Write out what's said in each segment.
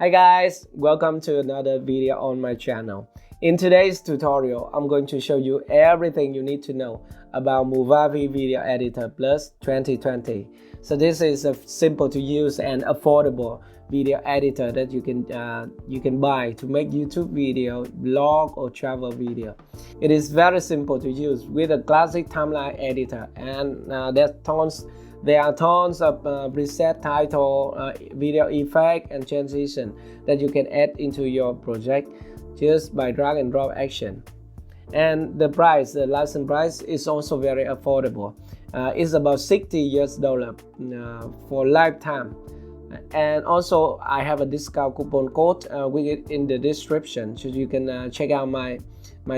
Hi guys, welcome to another video on my channel. In today's tutorial, I'm going to show you everything you need to know about Movavi Video Editor Plus 2020. So this is a simple to use and affordable video editor that you can buy to make YouTube video, blog or travel video. It is very simple to use with a classic timeline editor, and there are tons of preset title, video effect and transition that you can add into your project just by drag and drop action. And the license price is also very affordable. It's about $60 for lifetime. And also I have a discount coupon code with it in the description, so you can check out my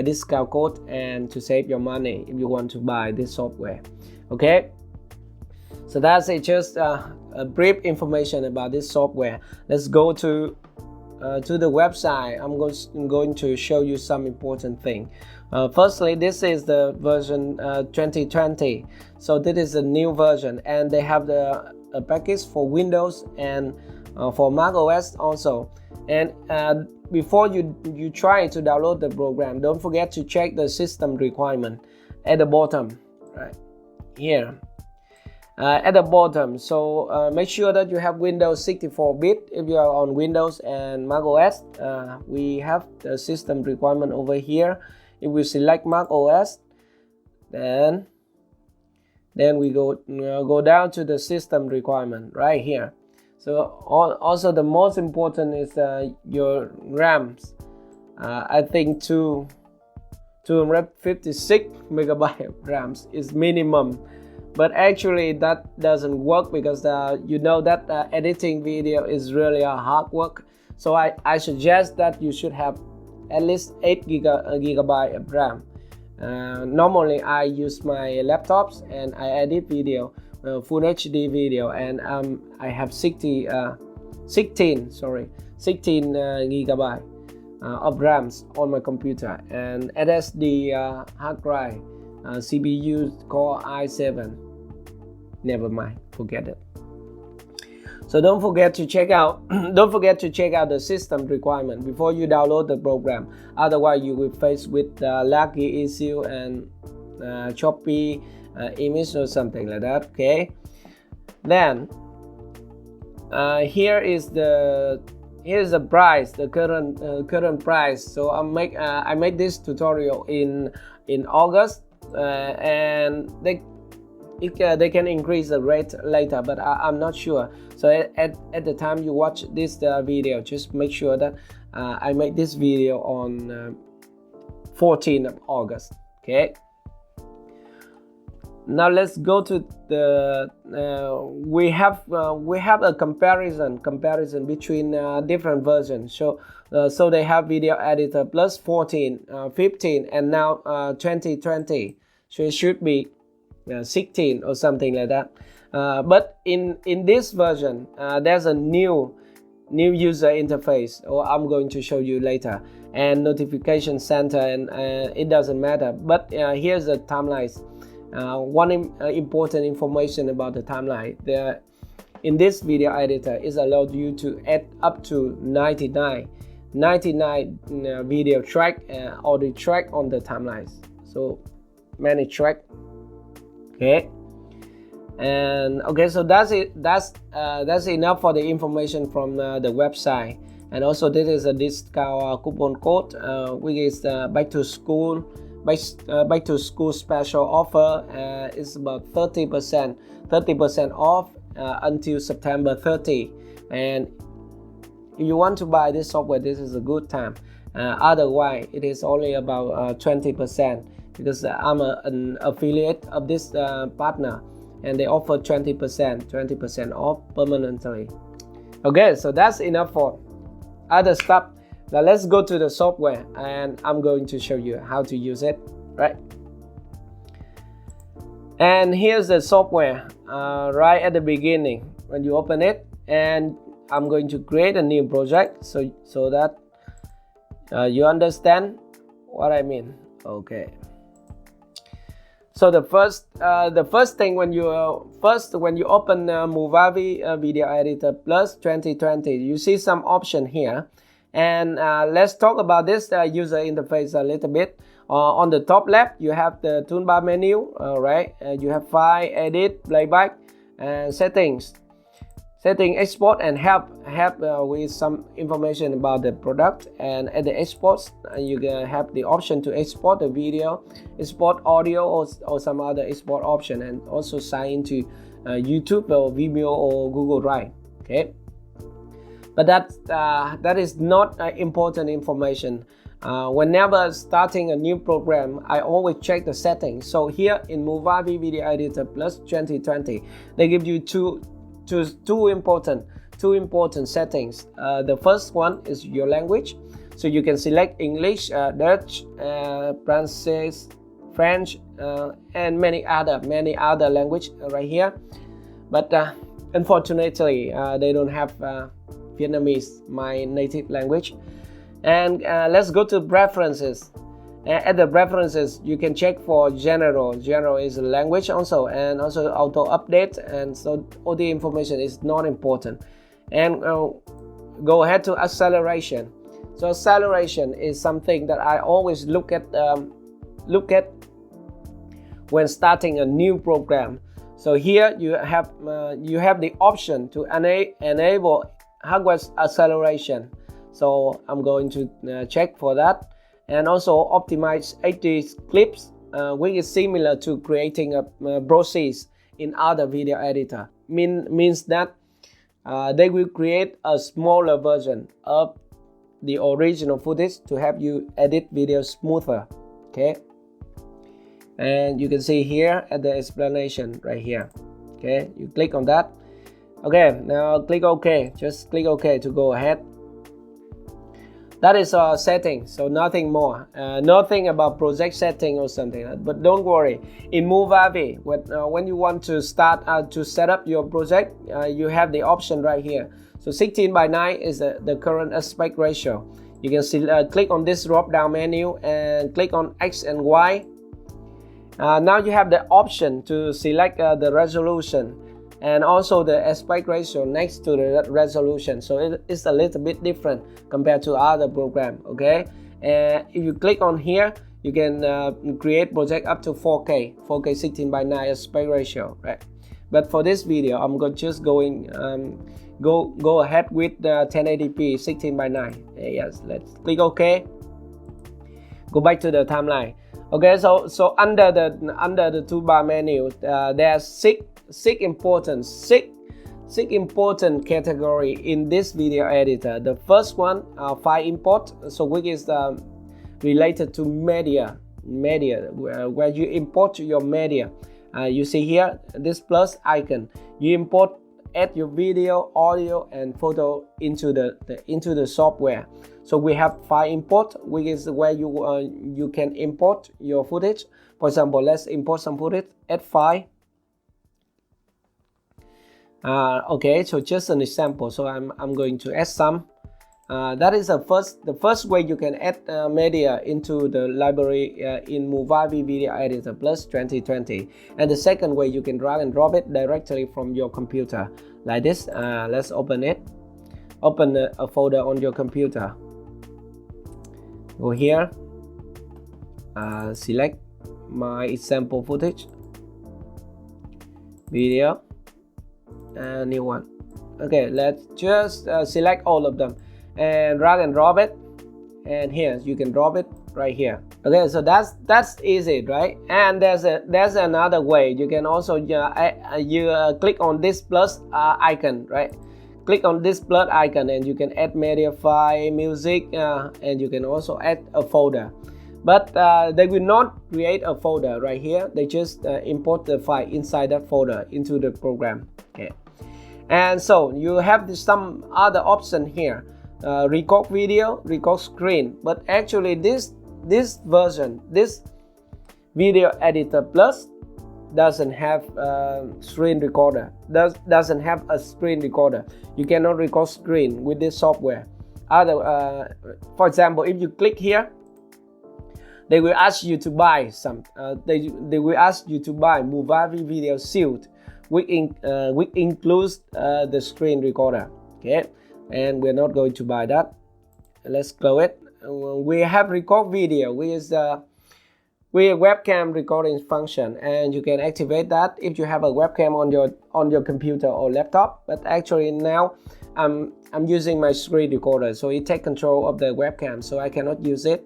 discount code and to save your money if you want to buy this software. Okay. So that's it, just a brief information about this software. Let's go to the website. I'm going to show you some important thing. Firstly, this is the version 2020. So this is a new version, and they have a package for Windows and for Mac OS also. And before you try to download the program, don't forget to check the system requirement at the bottom, right here. At the bottom, so make sure that you have Windows 64-bit if you are on Windows, and Mac OS. We have the system requirement over here. If we select Mac OS, then we go down to the system requirement right here. So also the most important is your RAMs. I think 256 megabyte of RAMs is minimum. But actually that doesn't work because you know that editing video is really a hard work. So I suggest that you should have at least 8 gigabyte of RAM. Normally I use my laptops and I edit video, full HD video, and I have 16 gigabyte of RAMs on my computer, and SSD hard drive, CPU Core i7. Never mind, forget it. So don't forget to check out the system requirement before you download the program. Otherwise you will face with laggy issue and choppy image or something like that. Okay. Then here's the price, the current price. So I made this tutorial in August, and they can increase the rate later, but I'm not sure. So at the time you watch this video, just make sure that I made this video on 14th of August. Okay. Now let's go to the we have a comparison between different versions. So they have Video Editor Plus 14, 15, and now 2020. So it should be 16 or something like that. But in this version, there's a new user interface, or I'm going to show you later, and notification center, and it doesn't matter. But here's the timelines. One important information about the timeline: in this video editor, is allowed you to add up to 99 video track, audio track on the timelines. So many track. Okay. And okay, so that's it. That's enough for the information from the website. And also this is a discount coupon code, which is back to school special offer. It's about 30% off until September 30. And if you want to buy this software, this is a good time. Otherwise it is only about 20%, because I'm an affiliate of this partner, and they offer 20% off permanently. Okay, so that's enough for other stuff. Now let's go to the software, and I'm going to show you how to use it, right? And here's the software right at the beginning when you open it, and I'm going to create a new project so that you understand what I mean. Okay. So the first thing when you open Movavi Video Editor Plus 2020, you see some option here, and let's talk about this user interface a little bit. On the top left, you have the toolbar menu, right? You have file, edit, playback, and settings. Export, and help with some information about the product. And at the exports, you can have the option to export the video, export audio, or some other export option, and also sign into YouTube or Vimeo or Google Drive. Okay, but that is not important information. Whenever starting a new program, I always check the settings. So here in Movavi Video Editor Plus 2020, they give you two important settings. The first one is your language, so you can select English, Dutch, French, and many other language right here. But unfortunately, they don't have Vietnamese, my native language. And let's go to preferences. At the preferences, you can check for general. General is language also, and also auto update, and so all the information is not important. And go ahead to acceleration. So acceleration is something that I always look at when starting a new program. So here you have the option to enable hardware acceleration. So I'm going to check for that. And also optimize HD clips, which is similar to creating a process in other video editor. Means that they will create a smaller version of the original footage to help you edit videos smoother. Okay, and you can see here at the explanation right here. Okay, you click on that. Okay, now click OK. Just click OK to go ahead. That is our setting, so nothing more, nothing about project setting or something. But don't worry, in Movavi, when you want to start to set up your project, you have the option right here. So 16:9 is the current aspect ratio. You can see, click on this drop down menu and click on X and Y. Now you have the option to select the resolution and also the aspect ratio next to the resolution. So it's a little bit different compared to other program. Okay, and if you click on here, you can create project up to 4K 16:9 aspect ratio, right? But for this video, I'm just going go ahead with the 1080p 16:9. Yes, let's click OK. Go back to the timeline. Okay, so under the toolbar menu, there's six important category in this video editor. The first one, file import, so which is related to media where you import your media. You see here this plus icon. You add your video, audio, and photo into the software. So we have file import, which is where you can import your footage. For example, let's import some footage. Add file. Okay, so just an example. So I'm going to add some. That is the first way you can add media into the library in Movavi Video Editor Plus 2020. And the second way, you can drag and drop it directly from your computer like this. Let's open it. Open a folder on your computer. Go here. Select my example footage. Video. New one. Okay, let's just select all of them and drag and drop it, and here you can drop it right here. Okay, so that's easy, right? And there's another way. You can also click on this plus icon, right? Click on this plus icon and you can add media file, music, and you can also add a folder. But they will not create a folder right here. They just import the file inside that folder into the program. Okay, and so you have some other option here. Record video, record screen, but actually this version, this Video Editor Plus doesn't have screen recorder. Doesn't have a screen recorder. You cannot record screen with this software. For example, if you click here, they will ask you to buy some. They will ask you to buy Movavi Video Suite, which includes the screen recorder. Okay, and we're not going to buy that. Let's close it. We have record video, which is with webcam recording function, and you can activate that if you have a webcam on your computer or laptop. But actually now I'm using my screen recorder, so it takes control of the webcam, so I cannot use it,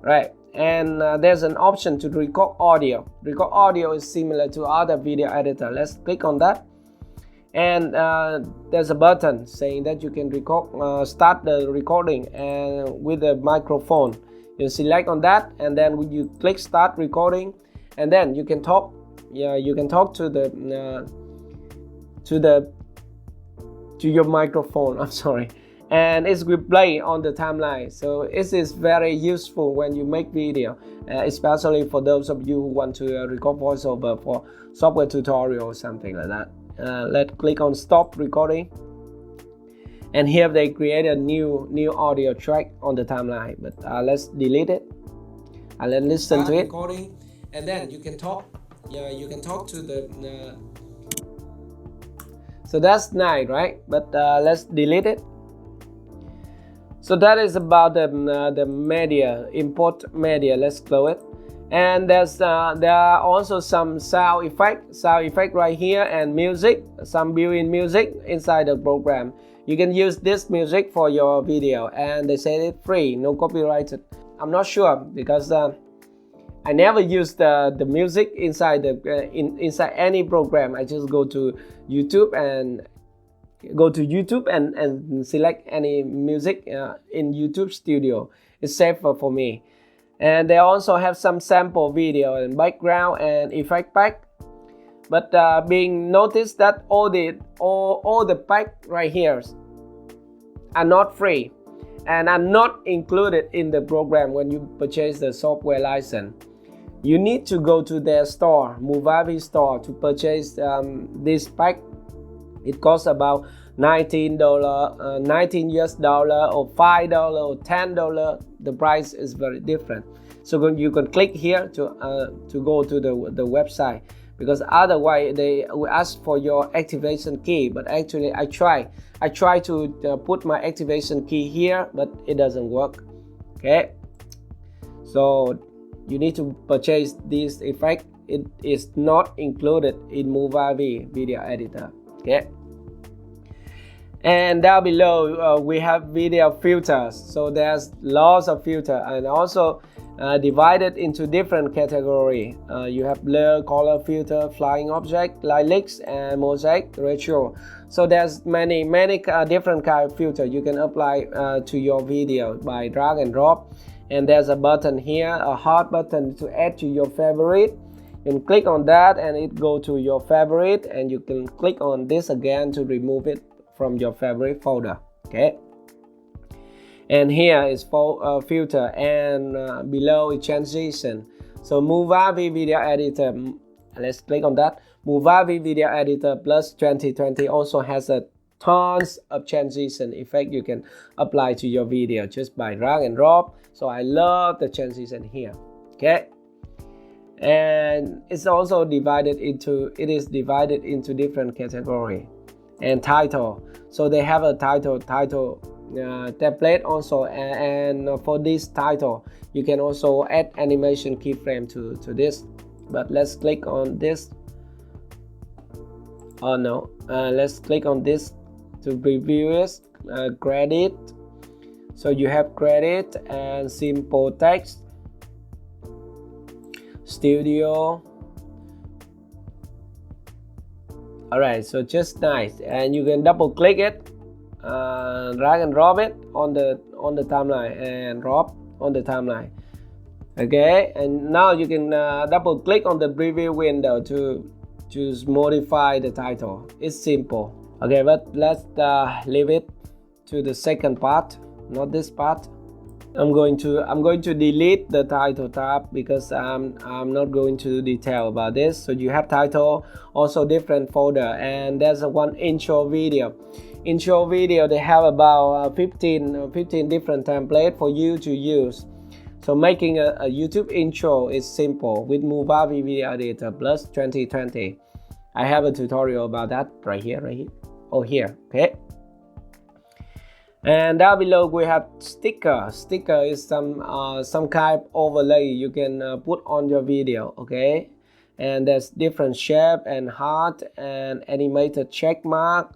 right? And there's an option to record audio. Record audio is similar to other video editor. Let's click on that, and there's a button saying that you can record, start the recording and with the microphone. You select on that, and then you click start recording, and then you can talk. Yeah, you can talk to your microphone. I'm sorry, and it will play on the timeline. So it is very useful when you make video, especially for those of you who want to record voiceover for software tutorial or something like that. Let's click on stop recording, and here they create a new audio track on the timeline. But let's delete it. Let's listen to it. Recording, and then you can talk. Yeah, you can talk to the. So that's nice, right? But let's delete it. So that is about the media, import media. Let's close it. And there are also some sound effect right here, and music, some built-in music inside the program. You can use this music for your video, and they say it's free, no copyrighted. I'm not sure because I never use the music inside inside any program. I just go to YouTube and select any music in YouTube Studio. It's safer for me. And they also have some sample video and background and effect pack. But being noticed that all the pack right here are not free and are not included in the program when you purchase the software license. You need to go to their store, Movavi store, to purchase this pack. It costs about $19 US dollar, or $5 or $10. The price is very different. So you can click here to go to the website, because otherwise they will ask for your activation key. But actually I try to put my activation key here, but it doesn't work. Okay, so you need to purchase this effect. It is not included in Movavi Video Editor. Okay, and down below we have video filters. So there's lots of filters, and also divided into different categories. You have blur, color filter, flying object, lilacs, and mosaic ratio. So there's many different kind of filter you can apply to your video by drag and drop. And there's a button here, a hard button to add to your favorite. You can click on that and it go to your favorite, and you can click on this again to remove it from your favorite folder. Okay, and here is for filter, and below is transition. So Movavi Video Editor, let's click on that. Movavi Video Editor Plus 2020 also has a tons of transition effect you can apply to your video just by drag and drop. So I love the transition here. Okay, and it's also divided into different category. And title, so they have a title template also, and for this title you can also add animation keyframe to this. But let's click on this. Oh no, let's click on this to preview it. Credit, so you have credit and simple text, studio. Alright, so just nice, and you can double click it, drag and drop it on the timeline, and drop on the timeline. Okay, and now you can double click on the preview window to modify the title. It's simple. Okay, but let's leave it to the second part, not this part. I'm going to delete the title tab because I'm not going to detail about this. So you have title, also different folder, and there's one intro video. Intro video, they have about 15 different templates for you to use. So making a YouTube intro is simple with Movavi Video Editor Plus 2020. I have a tutorial about that right here, or here, okay? And down below we have sticker. Sticker is some kind of overlay you can put on your video, okay? And there's different shape and heart and animated check mark.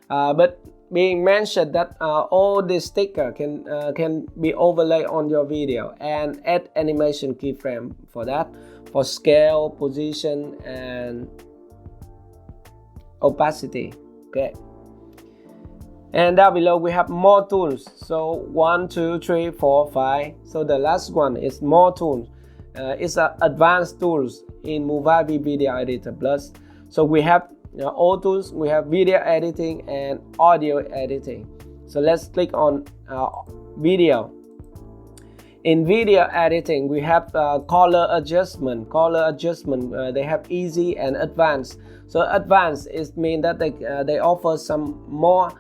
But being mentioned that all this sticker can be overlaid on your video, and add animation keyframe for that, for scale, position, and opacity, okay? And down below we have more tools. So 1, 2, 3, 4, 5. So the last one is more tools. It's advanced tools in Movavi Video Editor Plus. So we have all tools. We have video editing and audio editing. So let's click on video. In video editing, we have color adjustment. They have easy and advanced. So advanced is mean that they offer some more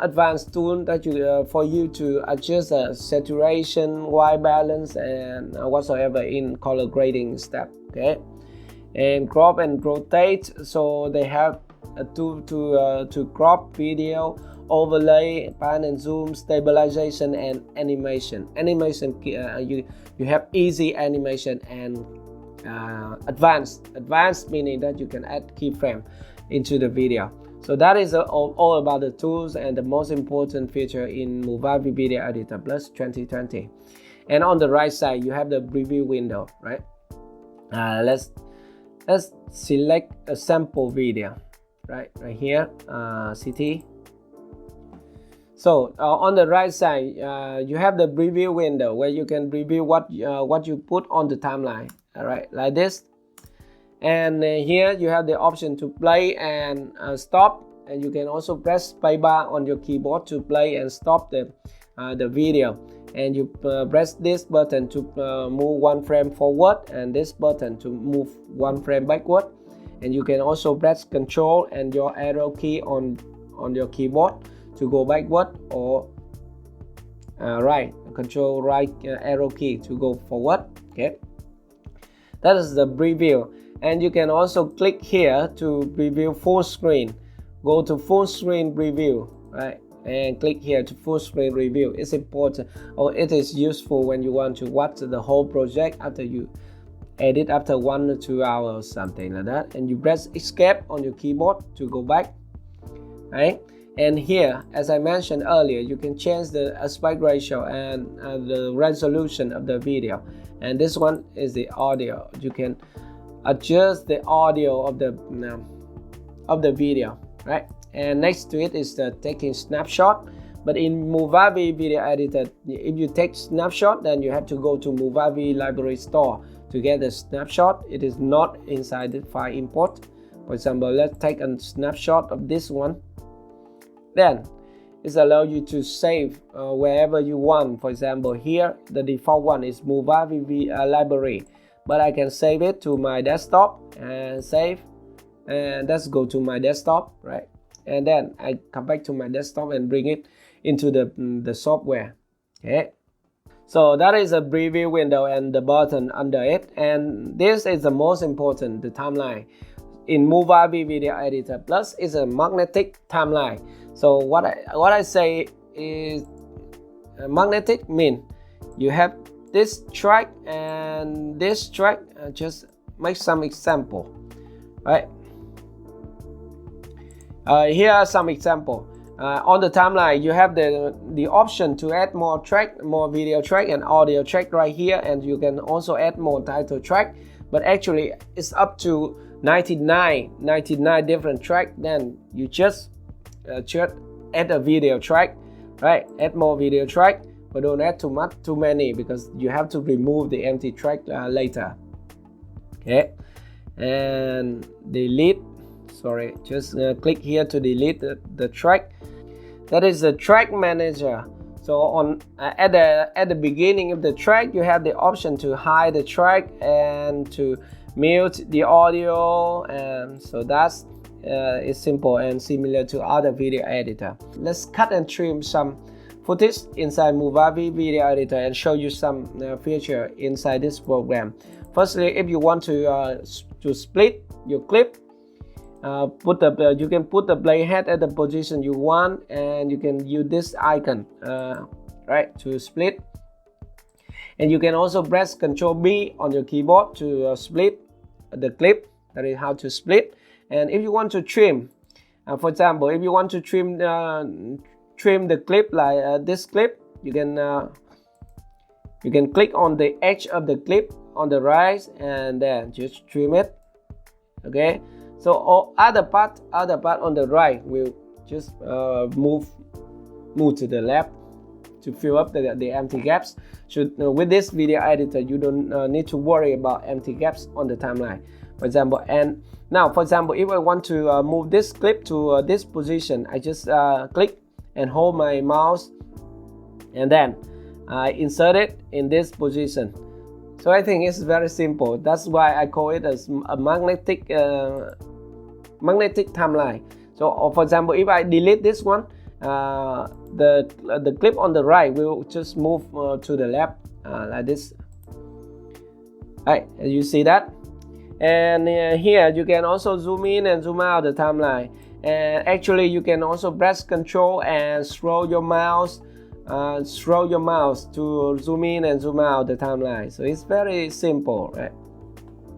advanced tool that for you to adjust saturation, white balance, and whatsoever in color grading step, okay? And crop and rotate, so they have a tool to crop video, overlay, pan and zoom, stabilization, and animation. You have easy animation and advanced meaning that you can add keyframe into the video. So that is all about the tools and the most important feature in Movavi Video Editor Plus 2020. And on the right side you have the preview window, right? Let's select a sample video, right here, CT. So on the right side you have the preview window where you can preview what you put on the timeline, all right, like this. And here you have the option to play and stop, and you can also press spacebar on your keyboard to play and stop the video. And you press this button to move one frame forward, and this button to move one frame backward. And you can also press Control and your arrow key on your keyboard to go backward, or right, Control right arrow key to go forward, okay? That is the preview. And you can also click here to preview full screen. Go to full screen preview, right? And click here to full screen review. It's important, or it is useful when you want to watch the whole project after you edit after 1 or 2 hours, something like that. And you press escape on your keyboard to go back, right? And here, as I mentioned earlier, you can change the aspect ratio and the resolution of the video. And this one is the audio. You can adjust the audio of the video, right? And next to it is the taking snapshot. But in Movavi Video Editor, if you take snapshot, then you have to go to Movavi Library Store to get the snapshot. It is not inside the file import. For example, let's take a snapshot of this one. Then it allows you to save wherever you want. For example, here the default one is Movavi Library, but I can save it to my desktop and save, and let's go to my desktop, right? And then I come back to my desktop and bring it into the software, okay? So that is a preview window and the button under it. And this is the most important, the timeline. In Movavi Video Editor Plus is a magnetic timeline. So what I say is magnetic mean you have this track and this track. Just make some example, right? Here are some example. On the timeline you have the option to add more track, more video track and audio track right here, and you can also add more title track, but actually it's up to 99 different track. Then you just add a video track, right? Add more video track, but don't add too many, because you have to remove the empty track later, okay? And delete, sorry, just click here to delete the track. That is the track manager. So on at the beginning of the track you have the option to hide the track and to mute the audio, and so that's it's simple and similar to other video editor. Let's cut and trim some footage inside Movavi Video Editor and show you some feature inside this program. Firstly, if you want to split your clip, you can put the playhead at the position you want, and you can use this icon right, to split. And you can also press Ctrl B on your keyboard to split the clip. That is how to split. And if you want to trim, for example, if you want to trim the clip like this clip, you can click on the edge of the clip on the right and then just trim it. Okay, so all other part on the right will just move to the left to fill up the empty gaps. So with this video editor, you don't need to worry about empty gaps on the timeline, for example. And now, for example, if I want to move this clip to this position, I just click and hold my mouse, and then insert it in this position. So I think it's very simple. That's why I call it as a magnetic timeline. So for example, if I delete this one, the clip on the right will just move to the left like this. Right, you see that? And here you can also zoom in and zoom out the timeline. And actually, you can also press Ctrl and scroll your mouse to zoom in and zoom out the timeline. So it's very simple, right?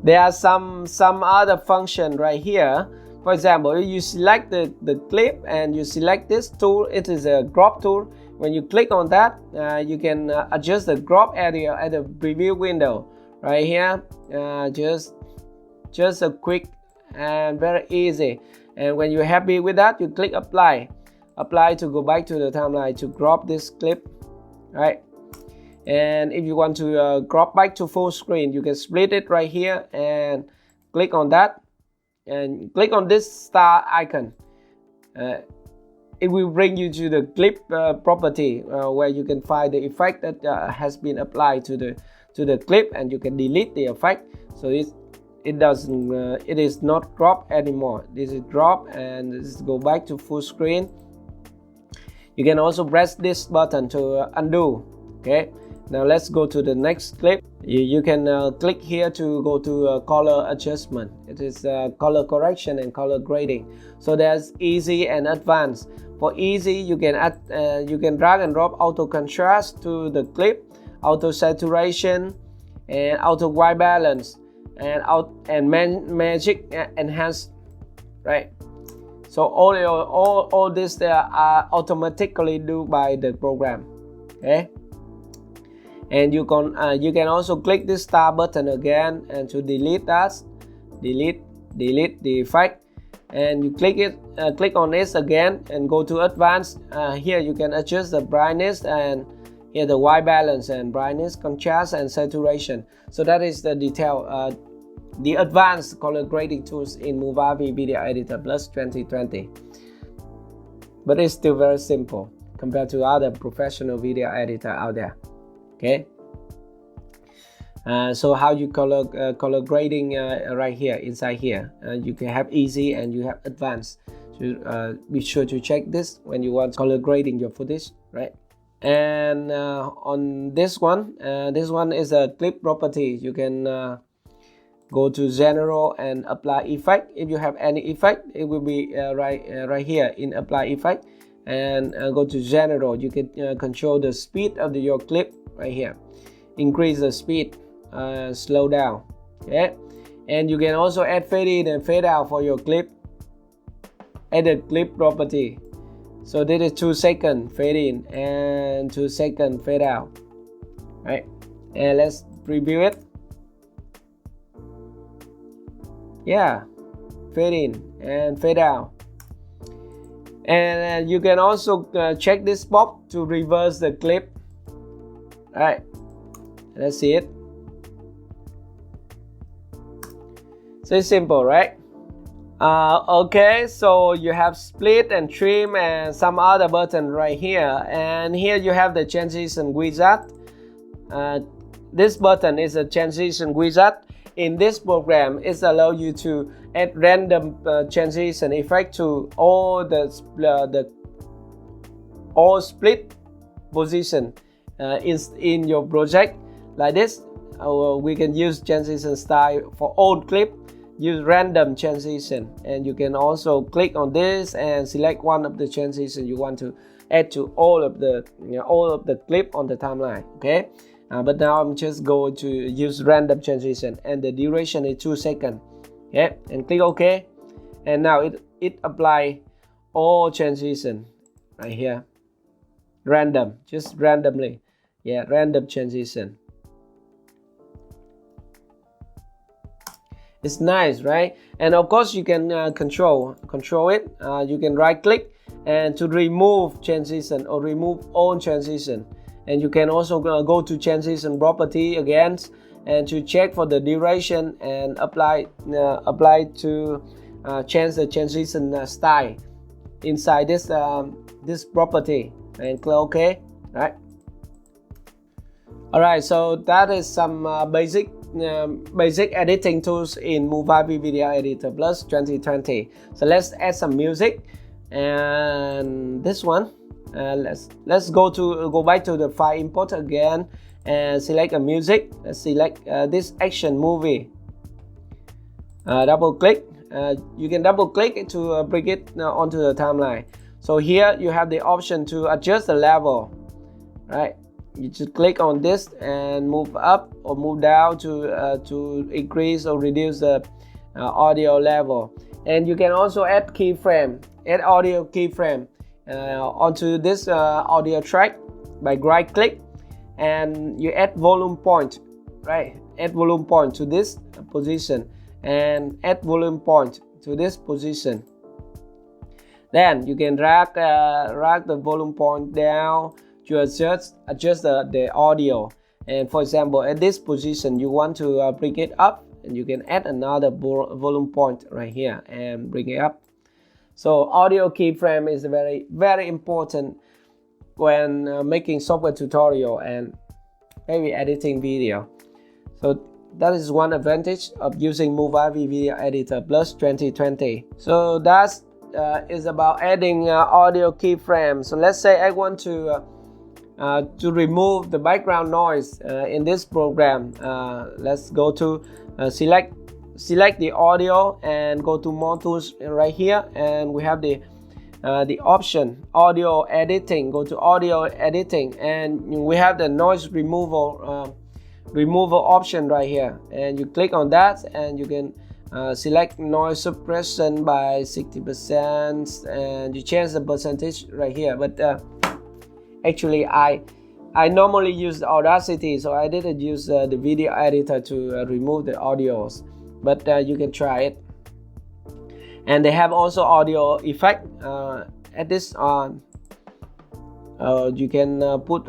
There are some other function right here. For example, if you select the clip and you select this tool, it is a crop tool. When you click on that, you can adjust the crop area at the preview window right here. Just a quick and very easy. And when you're happy with that, you click apply to go back to the timeline to crop this clip, right? And if you want to crop back to full screen, you can split it right here and click on that and click on this star icon. It will bring you to the clip property where you can find the effect that has been applied to the clip, and you can delete the effect. So it is not crop anymore. This is crop, and this is go back to full screen. You can also press this button to undo. Okay, now let's go to the next clip. You can click here to go to color adjustment. It is color correction and color grading. So there's easy and advanced. For easy, you can add you can drag and drop auto contrast to the clip, auto saturation, and auto white balance, and magic enhance, right? So all this there are automatically do by the program. Okay, and you can also click this star button again and to delete that, delete the effect, and you click on this again and go to advanced. Here you can adjust the brightness, and here the white balance and brightness, contrast, and saturation. So that is the detail. The advanced color grading tools in Movavi Video Editor Plus 2020. But it's still very simple compared to other professional video editor out there. Okay. So how you color grading right here inside here. You can have easy and you have advanced. So be sure to check this when you want color grading your footage, right? And on this one is a clip property. You can go to general and apply effect. If you have any effect, it will be right here in apply effect, and go to general. You can control the speed of your clip right here, increase the speed, slow down. Okay, and you can also add fade in and fade out for your clip. Add a clip property. So this is 2 second fade in and 2 second fade out, right? And let's preview it. Yeah, fade in and fade out. And you can also check this box to reverse the clip. All right, let's see it. So it's simple, right? Okay, so you have split and trim and some other button right here, and here you have the transition wizard. This button is a transition wizard. In this program, it allows you to add random transition effect to all split position in your project like this. We can use transition style for old clip. Use random transition, and you can also click on this and select one of the transition you want to add to all of the clip on the timeline. Okay, but now I'm just going to use random transition, and the duration is 2 seconds. Okay, and click OK, and now it apply all transition right here, random, just randomly. Yeah, random transition. It's nice, right? And of course you can control it. You can right click and to remove transition or remove all transition, and you can also go to transition property again and to check for the duration and apply to change the transition style inside this property, and click OK. Right. Alright, so that is some basic editing tools in Movavi Video Editor Plus 2020. So let's add some music, and this one, let's go back to the file import again and select a music. Let's select this action movie. Double click. You can double click to bring it onto the timeline. So here you have the option to adjust the level, right? You just click on this and move up or move down to increase or reduce the audio level. And you can also add keyframe, add audio keyframe onto this audio track by right click, and you add volume point, right? Add volume point to this position and add volume point to this position. Then you can drag the volume point down to adjust the audio. And for example, at this position you want to bring it up, and you can add another volume point right here and bring it up. So audio keyframe is very, very important when making software tutorial and maybe editing video. So that is one advantage of using Movavi Video Editor Plus 2020. So that is about adding audio keyframe. So let's say I want to remove the background noise in this program. Let's go to select the audio and go to more tools right here, and we have the option audio editing. Go to audio editing, and we have the noise removal option right here, and you click on that and you can select noise suppression by 60%, and you change the percentage right here. But actually I normally use Audacity, so I didn't use the video editor to remove the audios, but you can try it. And they have also audio effect at this you can put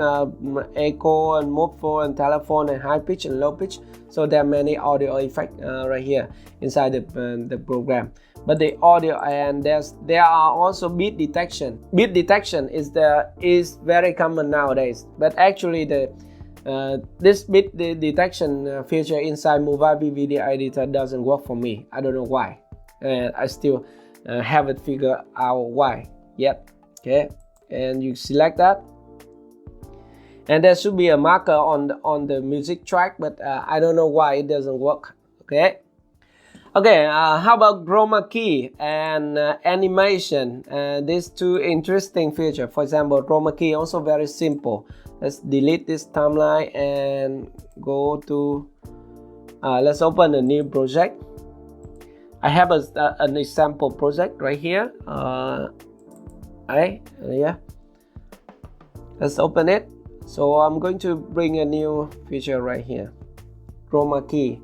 echo and muffle and telephone and high pitch and low pitch. So there are many audio effects right here inside the program. But the audio, and there are also beat detection. Beat detection is very common nowadays. But actually this beat detection feature inside Movavi Video Editor doesn't work for me. I don't know why, and I still haven't figured out why yet. Okay, and you select that, and there should be a marker on the music track, but I don't know why it doesn't work. Okay, how about chroma key and animation? These two interesting features. For example, chroma key also very simple. Let's delete this timeline and go to let's open a new project. I have an example project right here. Yeah, let's open it. So I'm going to bring a new feature right here, chroma key.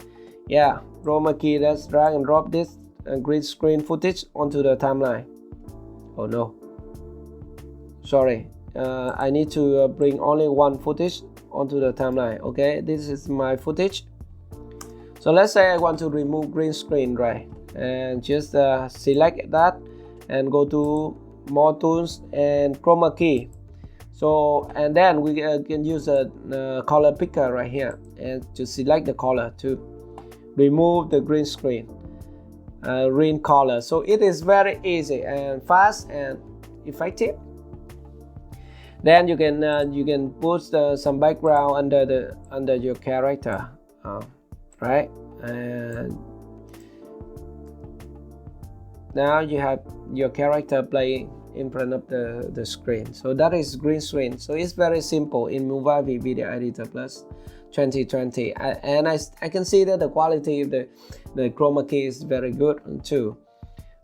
Yeah, chroma key. Let's drag and drop this green screen footage onto the timeline. Oh no, sorry, I need to bring only one footage onto the timeline. Okay, this is my footage. So let's say I want to remove green screen, right? And just select that and go to more tools and chroma key. So, and then we can use a color picker right here and to select the color to remove the green screen, green color. So it is very easy and fast and effective. Then you can put some background under your character, right? And now you have your character playing in front of the screen. So that is green screen. So it's very simple in Movavi Video Editor Plus 2020. And I can see that the quality of the chroma key is very good too.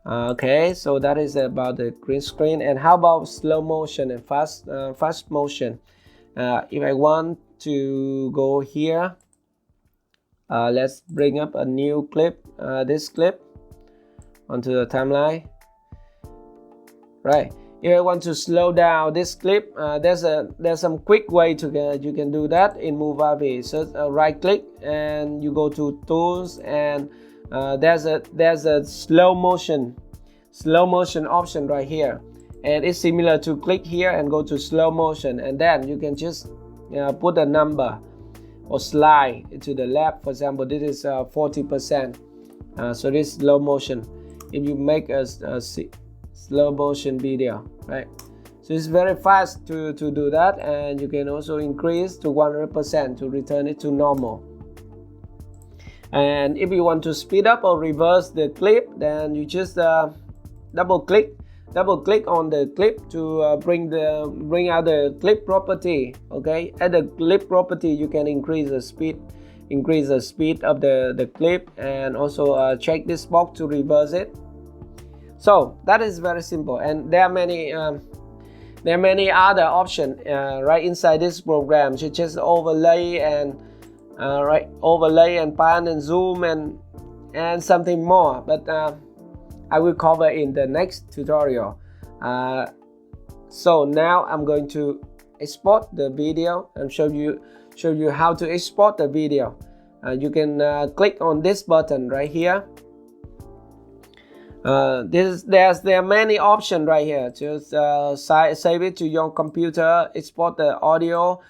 Okay, so that is about the green screen. And how about slow motion and fast motion? If I want to go here, let's bring up a new clip, this clip onto the timeline. Right, if I want to slow down this clip, there's some quick way to you can do that in Movavi. So right click and you go to tools, and there's a slow motion option right here, and it's similar to click here and go to slow motion, and then you can just put a number or slide to the left. For example, this is 40%, so this slow motion. If you make a slow motion video, right, so it's very fast to do that, and you can also increase to 100% to return it to normal. And if you want to speed up or reverse the clip, then you just double click on the clip to bring out the clip property. Okay, at the clip property you can increase the speed of the clip, and also check this box to reverse it. So that is very simple, and there are many other options right inside this program. You just overlay and overlay and pan and zoom and something more, but I will cover in the next tutorial. So now I'm going to export the video and show you how to export the video. You can click on this button right here. There are many options right here. Just save it to your computer, export the audio,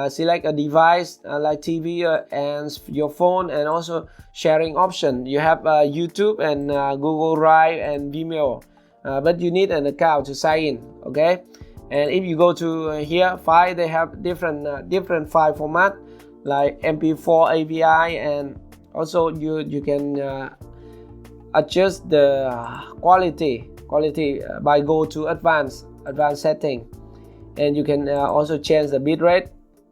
select a device like TV and your phone, and also sharing option. You have YouTube and Google Drive and Vimeo, but you need an account to sign in. Okay, and if you go to here file, they have different file format like MP4, AVI, and also you can adjust the quality by go to advanced setting, and you can also change the bitrate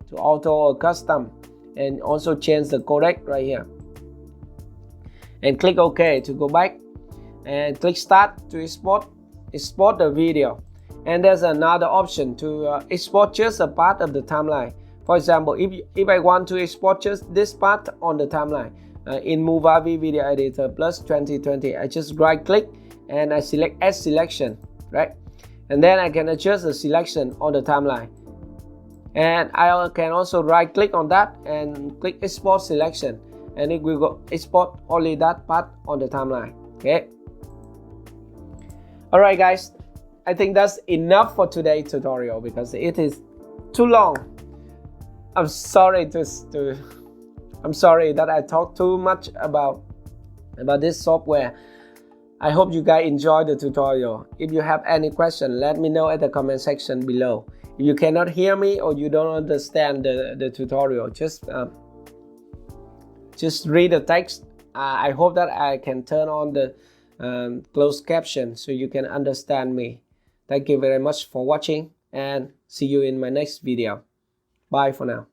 to auto or custom, and also change the codec right here, and click OK to go back, and click start to export the video. And there's another option to export just a part of the timeline. For example, if I want to export just this part on the timeline, in Movavi Video Editor Plus 2020, I just right click and I select Add Selection, right? And then I can adjust the selection on the timeline. And I can also right click on that and click Export Selection, and it will go export only that part on the timeline. Okay. Alright guys, I think that's enough for today's tutorial because it is too long. I'm sorry that I talked too much about this software. I hope you guys enjoyed the tutorial. If you have any question, let me know at the comment section below. If you cannot hear me or you don't understand the tutorial, just read the text. I hope that I can turn on the closed caption so you can understand me. Thank you very much for watching, and see you in my next video. Bye for now.